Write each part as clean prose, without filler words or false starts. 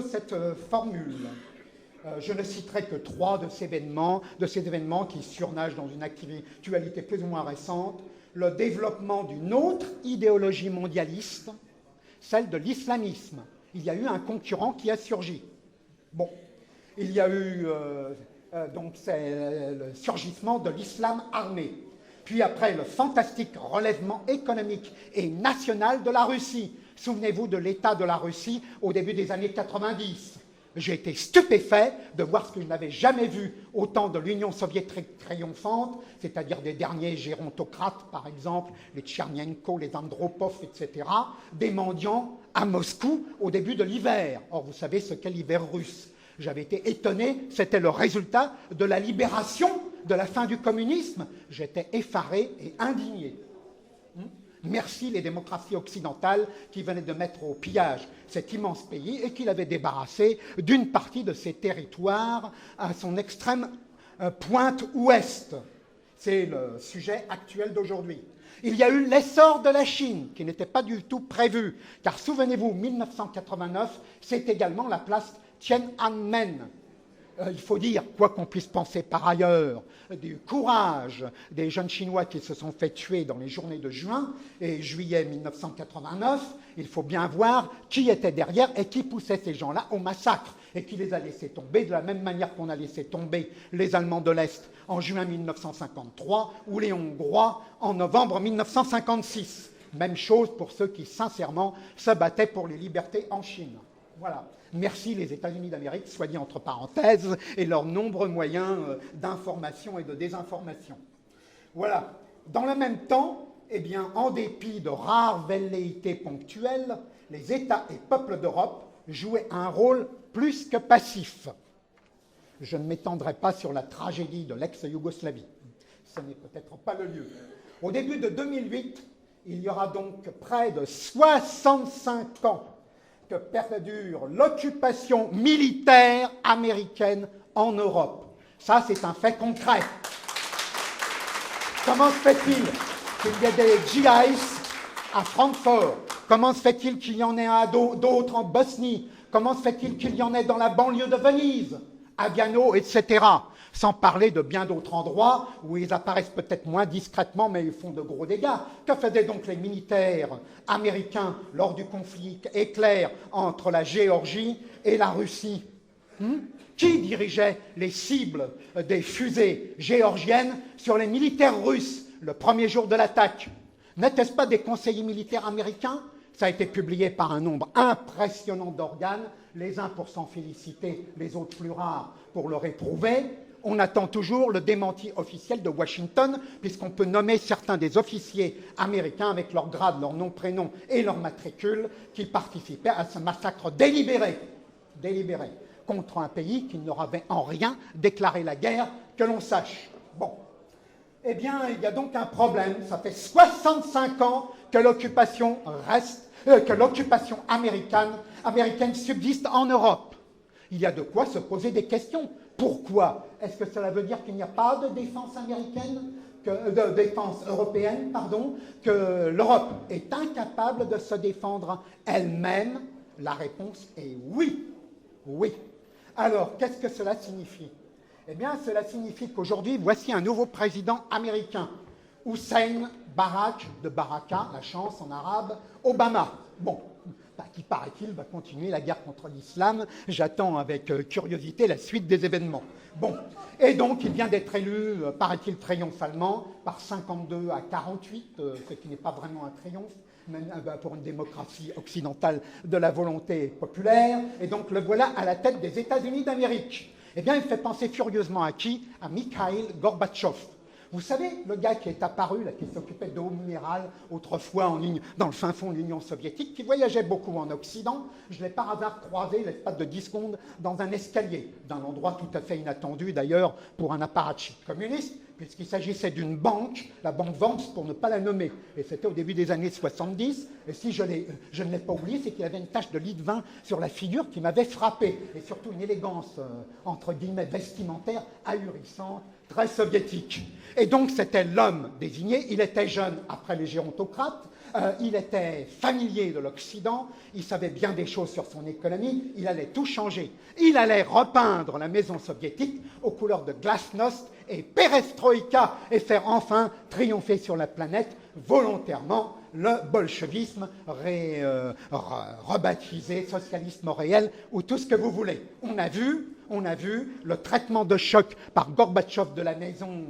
cette formule. Je ne citerai que trois de ces événements qui surnagent dans une actualité plus ou moins récente. Le développement d'une autre idéologie mondialiste, celle de l'islamisme. Il y a eu un concurrent qui a surgi. Bon, il y a eu donc c'est le surgissement de l'islam armé. Puis après, le fantastique relèvement économique et national de la Russie. Souvenez-vous de l'état de la Russie au début des années 90. J'ai été stupéfait de voir ce que je n'avais jamais vu au temps de l'Union soviétique triomphante, c'est-à-dire des derniers gérontocrates, par exemple, les Tchernenko, les Andropov, etc., des mendiants à Moscou au début de l'hiver. Or, vous savez ce qu'est l'hiver russe. J'avais été étonné, c'était le résultat de la libération, de la fin du communisme. J'étais effaré et indigné. Merci les démocraties occidentales qui venaient de mettre au pillage cet immense pays et qui l'avaient débarrassé d'une partie de ses territoires à son extrême pointe ouest. C'est le sujet actuel d'aujourd'hui. Il y a eu l'essor de la Chine, qui n'était pas du tout prévu, car souvenez-vous, 1989, c'est également la place Tiananmen. Il faut dire, quoi qu'on puisse penser par ailleurs, du courage des jeunes Chinois qui se sont fait tuer dans les journées de juin et juillet 1989, il faut bien voir qui était derrière et qui poussait ces gens-là au massacre et qui les a laissés tomber de la même manière qu'on a laissé tomber les Allemands de l'Est en juin 1953 ou les Hongrois en novembre 1956. Même chose pour ceux qui, sincèrement, se battaient pour les libertés en Chine. Voilà. Merci les États-Unis d'Amérique, soit dit entre parenthèses, et leurs nombreux moyens d'information et de désinformation. Voilà. Dans le même temps, eh bien, en dépit de rares velléités ponctuelles, les États et peuples d'Europe jouaient un rôle plus que passif. Je ne m'étendrai pas sur la tragédie de l'ex-Yougoslavie. Ce n'est peut-être pas le lieu. Au début de 2008, il y aura donc près de 65 ans que perdure l'occupation militaire américaine en Europe. Ça, c'est un fait concret. Comment se fait-il qu'il y ait des GIs à Francfort? Comment se fait-il qu'il y en ait d'autres en Bosnie? Comment se fait-il qu'il y en ait dans la banlieue de Venise, à Gano, etc. Sans parler de bien d'autres endroits où ils apparaissent peut-être moins discrètement, mais ils font de gros dégâts. Que faisaient donc les militaires américains lors du conflit éclair entre la Géorgie et la Russie? Qui dirigeait les cibles des fusées géorgiennes sur les militaires russes le premier jour de l'attaque? N'étaient-ce pas des conseillers militaires américains? Ça a été publié par un nombre impressionnant d'organes, les uns pour s'en féliciter, les autres plus rares pour le réprouver. On attend toujours le démenti officiel de Washington, puisqu'on peut nommer certains des officiers américains avec leur grade, leur nom, prénom et leur matricule qui participaient à ce massacre délibéré contre un pays qui ne leur avait en rien déclaré la guerre, que l'on sache. Bon. Eh bien, il y a donc un problème. Ça fait 65 ans que l'occupation américaine subsiste en Europe. Il y a de quoi se poser des questions. Pourquoi? Est-ce que cela veut dire qu'il n'y a pas de défense américaine, de défense européenne, pardon, que l'Europe est incapable de se défendre elle-même? La réponse est oui. Oui. Alors, qu'est-ce que cela signifie? Eh bien, cela signifie qu'aujourd'hui, voici un nouveau président américain, Hussein Barak, de Baraka, la chance en arabe, Obama. Bon, qui paraît-il va continuer la guerre contre l'islam. J'attends avec curiosité la suite des événements. Bon, et donc il vient d'être élu, paraît-il triomphalement, par 52 à 48, ce qui n'est pas vraiment un triomphe, même pour une démocratie occidentale de la volonté populaire. Et donc le voilà à la tête des États-Unis d'Amérique. Eh bien, il fait penser furieusement à qui? À Mikhail Gorbatchev. Vous savez, le gars qui est apparu, là, qui s'occupait d'eau minérale autrefois dans le fin fond de l'Union soviétique, qui voyageait beaucoup en Occident. Je l'ai par hasard croisé, l'espace de 10 secondes, dans un escalier, d'un endroit tout à fait inattendu d'ailleurs pour un apparatchik communiste, puisqu'il s'agissait d'une banque, la banque Vance pour ne pas la nommer. Et c'était au début des années 70. Et si je ne l'ai pas oublié, c'est qu'il avait une tache de lit de vin sur la figure qui m'avait frappé. Et surtout une élégance, entre guillemets, vestimentaire, ahurissante, très soviétique. Et donc c'était l'homme désigné. Il était jeune après les gérontocrates. Il était familier de l'Occident, il savait bien des choses sur son économie, il allait tout changer. Il allait repeindre la maison soviétique aux couleurs de glasnost et perestroïka et faire enfin triompher sur la planète volontairement le bolchevisme rebaptisé socialisme réel ou tout ce que vous voulez. On a vu le traitement de choc par Gorbatchev de la maison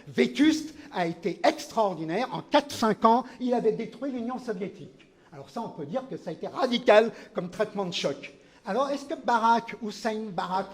vétuste a été extraordinaire. En 4-5 ans, il avait détruit l'Union soviétique. Alors ça, on peut dire que ça a été radical comme traitement de choc. Alors, est-ce que Barack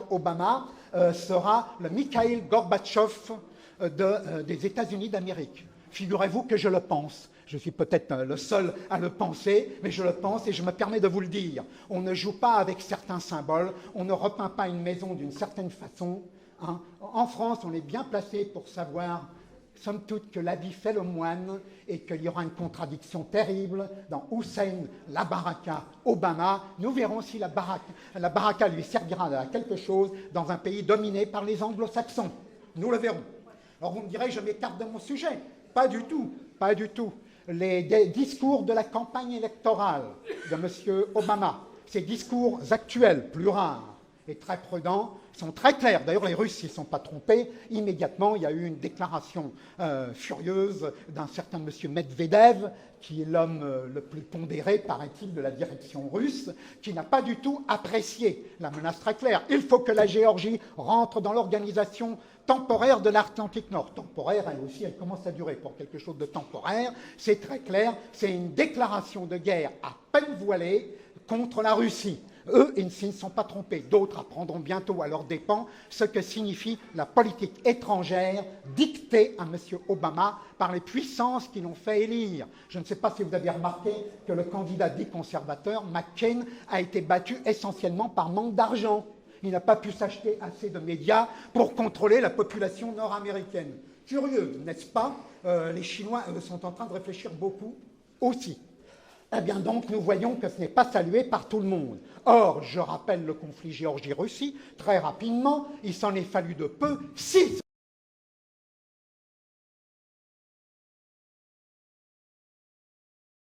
Obama sera le Mikhail Gorbatchev des États-Unis d'Amérique? Figurez-vous que je le pense. Je suis peut-être le seul à le penser, mais je le pense et je me permets de vous le dire. On ne joue pas avec certains symboles, on ne repeint pas une maison d'une certaine façon. Hein. En France, on est bien placé pour savoir, somme toute, que l'habit fait le moine et qu'il y aura une contradiction terrible dans Hussein, la baraka, Obama. Nous verrons si la baraka lui servira à quelque chose dans un pays dominé par les anglo-saxons. Nous le verrons. Alors vous me direz, je m'écarte de mon sujet. Pas du tout, pas du tout. Les discours de la campagne électorale de M. Obama, ces discours actuels, plus rares et très prudents, sont très clairs. D'ailleurs, les Russes s'y sont pas trompés. Immédiatement, il y a eu une déclaration furieuse d'un certain M. Medvedev, qui est l'homme le plus pondéré, paraît-il, de la direction russe, qui n'a pas du tout apprécié la menace très claire. Il faut que la Géorgie rentre dans l'organisation temporaire de l'Atlantique Nord. Temporaire, elle aussi, elle commence à durer pour quelque chose de temporaire. C'est très clair, c'est une déclaration de guerre à peine voilée contre la Russie. Eux, ils ne s'y sont pas trompés. D'autres apprendront bientôt à leurs dépens ce que signifie la politique étrangère dictée à M. Obama par les puissances qui l'ont fait élire. Je ne sais pas si vous avez remarqué que le candidat dit conservateur, McCain, a été battu essentiellement par manque d'argent. Il n'a pas pu s'acheter assez de médias pour contrôler la population nord-américaine. Curieux, n'est-ce pas? Les Chinois sont en train de réfléchir beaucoup aussi. Eh bien donc, nous voyons que ce n'est pas salué par tout le monde. Or, je rappelle le conflit Géorgie-Russie, très rapidement, il s'en est fallu de peu 6